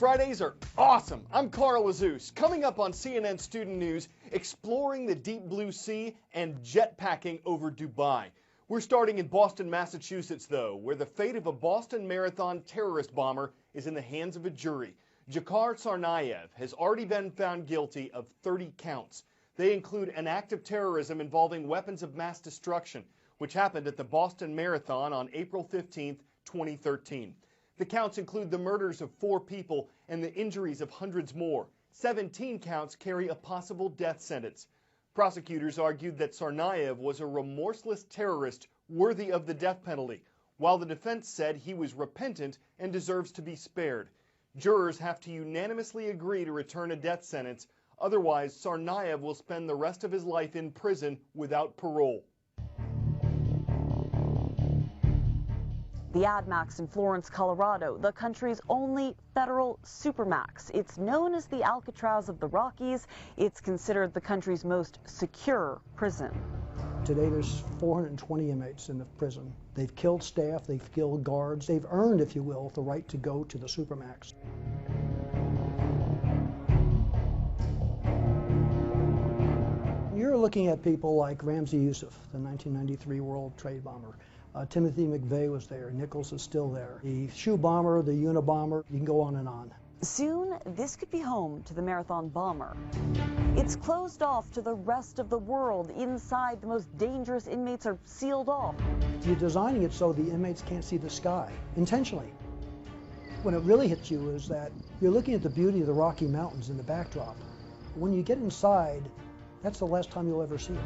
Fridays are awesome. I'm Carl Azus. Coming up on CNN Student News, exploring the deep blue sea and jetpacking over Dubai. We're starting in Boston, Massachusetts, though, where the fate of a Boston Marathon terrorist bomber is in the hands of a jury. Dzhokhar Tsarnaev has already been found guilty of 30 counts. They include an act of terrorism involving weapons of mass destruction, which happened at the Boston Marathon on April 15, 2013. The counts include the murders of 4 people and the injuries of hundreds more. 17 counts carry a possible death sentence. Prosecutors argued that Tsarnaev was a remorseless terrorist worthy of the death penalty, while the defense said he was repentant and deserves to be spared. Jurors have to unanimously agree to return a death sentence. Otherwise, Tsarnaev will spend the rest of his life in prison without parole. The AdMax in Florence, Colorado, the country's only federal supermax. It's known as the Alcatraz of the Rockies. It's considered the country's most secure prison. Today there's 420 inmates in the prison. They've killed staff, they've killed guards. They've earned, if you will, the right to go to the supermax. You're looking at people like Ramzi Yousef, the 1993 World Trade bomber. Timothy McVeigh was there. Nichols is still there. The shoe bomber, the Unabomber, you can go on and on. Soon, this could be home to the marathon bomber. It's closed off to the rest of the world. Inside, the most dangerous inmates are sealed off. You're designing it so the inmates can't see the sky, intentionally. When it really hits you is that you're looking at the beauty of the Rocky Mountains in the backdrop. When you get inside, that's the last time you'll ever see it.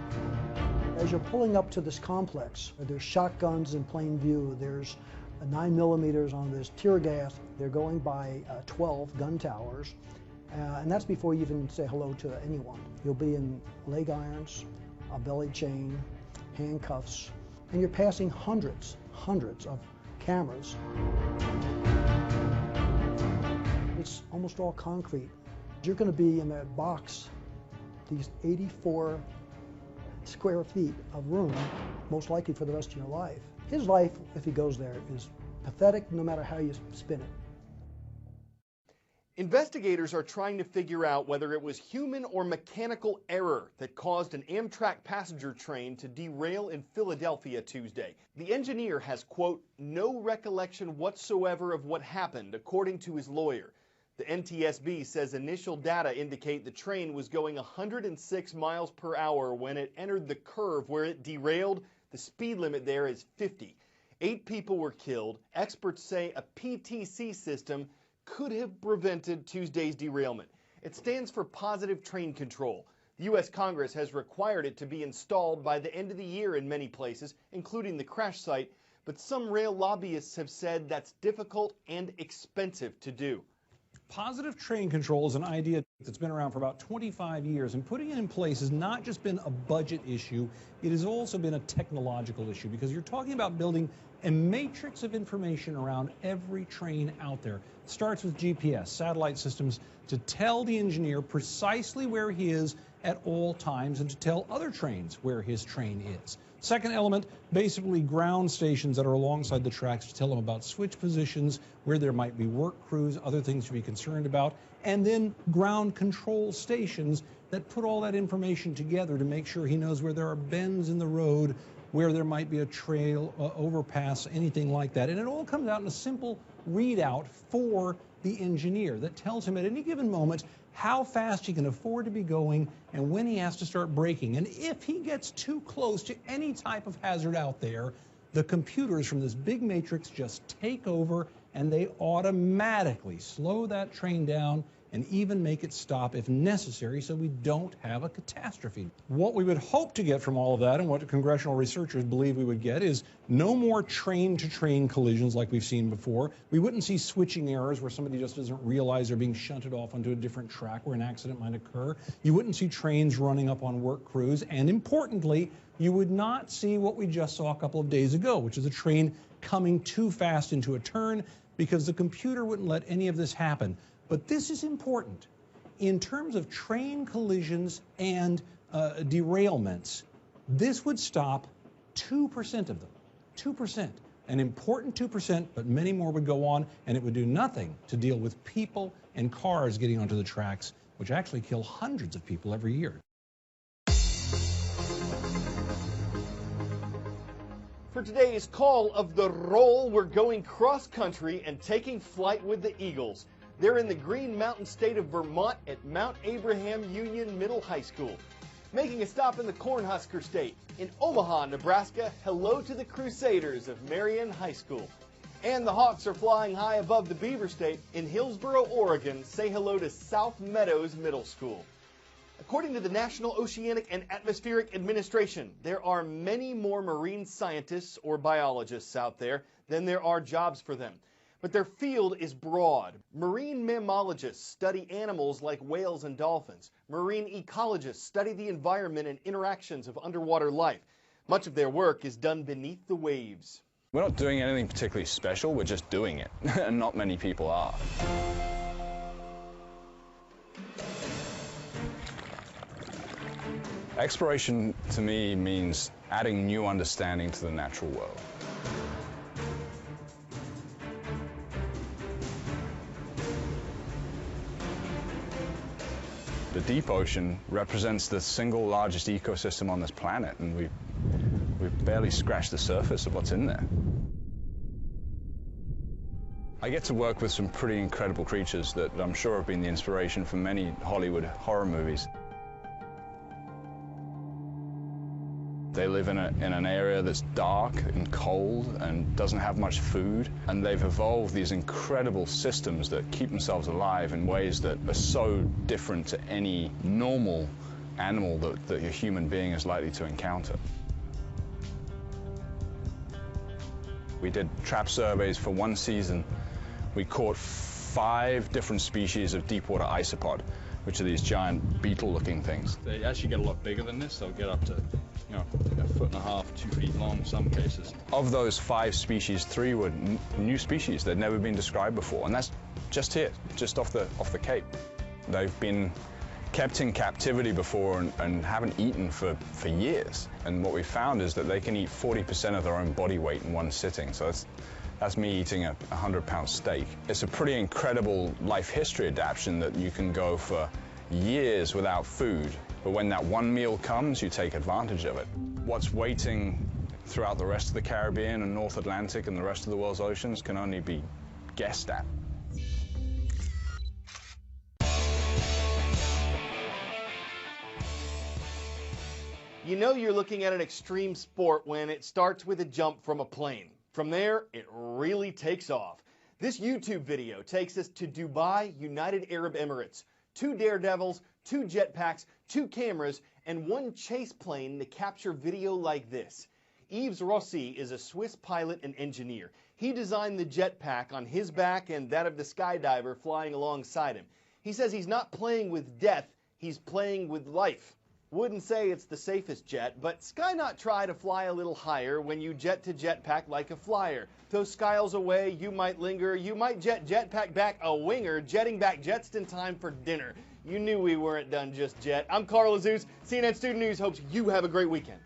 As you're pulling up to this complex, there's shotguns in plain view, there's 9mm on this tear gas. They're going by 12 gun towers, and that's before you even say hello to anyone. You'll be in leg irons, a belly chain, handcuffs, and you're passing hundreds of cameras. It's almost all concrete. You're going to be in that box, these 84 square feet of room, most likely for the rest of your life. His life, if he goes there, is pathetic no matter how you spin it. Investigators are trying to figure out whether it was human or mechanical error that caused an Amtrak passenger train to derail in Philadelphia Tuesday. The engineer has, quote, no recollection whatsoever of what happened, according to his lawyer. The NTSB says initial data indicate the train was going 106 miles per hour when it entered the curve where it derailed. The speed limit there is 50. 8 people were killed. Experts say a PTC system could have prevented Tuesday's derailment. It stands for Positive Train Control. The U.S. Congress has required it to be installed by the end of the year in many places, including the crash site, but some rail lobbyists have said that's difficult and expensive to do. Positive train control is an idea that's been around for about 25 years, and putting it in place has not just been a budget issue, it has also been a technological issue, because you're talking about building a matrix of information around every train out there. It starts with GPS, satellite systems, to tell the engineer precisely where he is at all times and to tell other trains where his train is. Second element, basically ground stations that are alongside the tracks to tell them about switch positions, where there might be work crews, other things to be concerned about, and then ground control stations that put all that information together to make sure he knows where there are bends in the road, where there might be a trail, overpass, anything like that. And it all comes out in a simple readout for the engineer that tells him at any given moment how fast he can afford to be going and when he has to start braking. And if he gets too close to any type of hazard out there, the computers from this big matrix just take over and they automatically slow that train down and even make it stop if necessary so we don't have a catastrophe. What we would hope to get from all of that, and what congressional researchers believe we would get, is no more train-to-train collisions like we've seen before. We wouldn't see switching errors where somebody just doesn't realize they're being shunted off onto a different track where an accident might occur. You wouldn't see trains running up on work crews, and importantly, you would not see what we just saw a couple of days ago, which is a train coming too fast into a turn, because the computer wouldn't let any of this happen. But this is important. In terms of train collisions and derailments, this would stop 2% of them. 2%. An important 2%, but many more would go on, and it would do nothing to deal with people and cars getting onto the tracks, which actually kill hundreds of people every year. For today's Call of the Roll, we're going cross-country and taking flight with the Eagles. They're in the Green Mountain state of Vermont at Mount Abraham Union Middle High School. Making a stop in the Cornhusker State, in Omaha, Nebraska, hello to the Crusaders of Marion High School. And the Hawks are flying high above the Beaver State. In Hillsboro, Oregon, say hello to South Meadows Middle School. According to the National Oceanic and Atmospheric Administration, there are many more marine scientists or biologists out there than there are jobs for them. But their field is broad. Marine mammalogists study animals like whales and dolphins. Marine ecologists study the environment and interactions of underwater life. Much of their work is done beneath the waves. We're not doing anything particularly special, we're just doing it, and not many people are. Exploration, to me, means adding new understanding to the natural world. The deep ocean represents the single largest ecosystem on this planet, and we've barely scratched the surface of what's in there. I get to work with some pretty incredible creatures that I'm sure have been the inspiration for many Hollywood horror movies. They live in an area that's dark and cold and doesn't have much food, and they've evolved these incredible systems that keep themselves alive in ways that are so different to any normal animal that a human being is likely to encounter. We did trap surveys for one season. We caught 5 different species of deepwater isopod, which are these giant beetle-looking things. They actually get a lot bigger than this. They'll get up to, you know, 1.5 feet, 2 feet long in some cases. Of those 5 species, 3 were new species. They'd never been described before, and that's just here, just off the Cape. They've been kept in captivity before and haven't eaten for years. And what we found is that they can eat 40% of their own body weight in one sitting. So that's me eating a 100-pound steak. It's a pretty incredible life history adaptation that you can go for years without food, but when that one meal comes, you take advantage of it. What's waiting throughout the rest of the Caribbean and North Atlantic and the rest of the world's oceans can only be guessed at. You know you're looking at an extreme sport when it starts with a jump from a plane. From there, it really takes off. This YouTube video takes us to Dubai, United Arab Emirates. 2 daredevils, 2 jetpacks, 2 cameras, and 1 chase plane to capture video like this. Yves Rossi is a Swiss pilot and engineer. He designed the jetpack on his back and that of the skydiver flying alongside him. He says he's not playing with death, he's playing with life. Wouldn't say it's the safest jet, but sky not try to fly a little higher when you jet to jetpack like a flyer. Those skiles away, you might linger, you might jetpack back a winger, jetting back just in time for dinner. You knew we weren't done just yet. I'm Carl Azus, CNN Student News hopes you have a great weekend.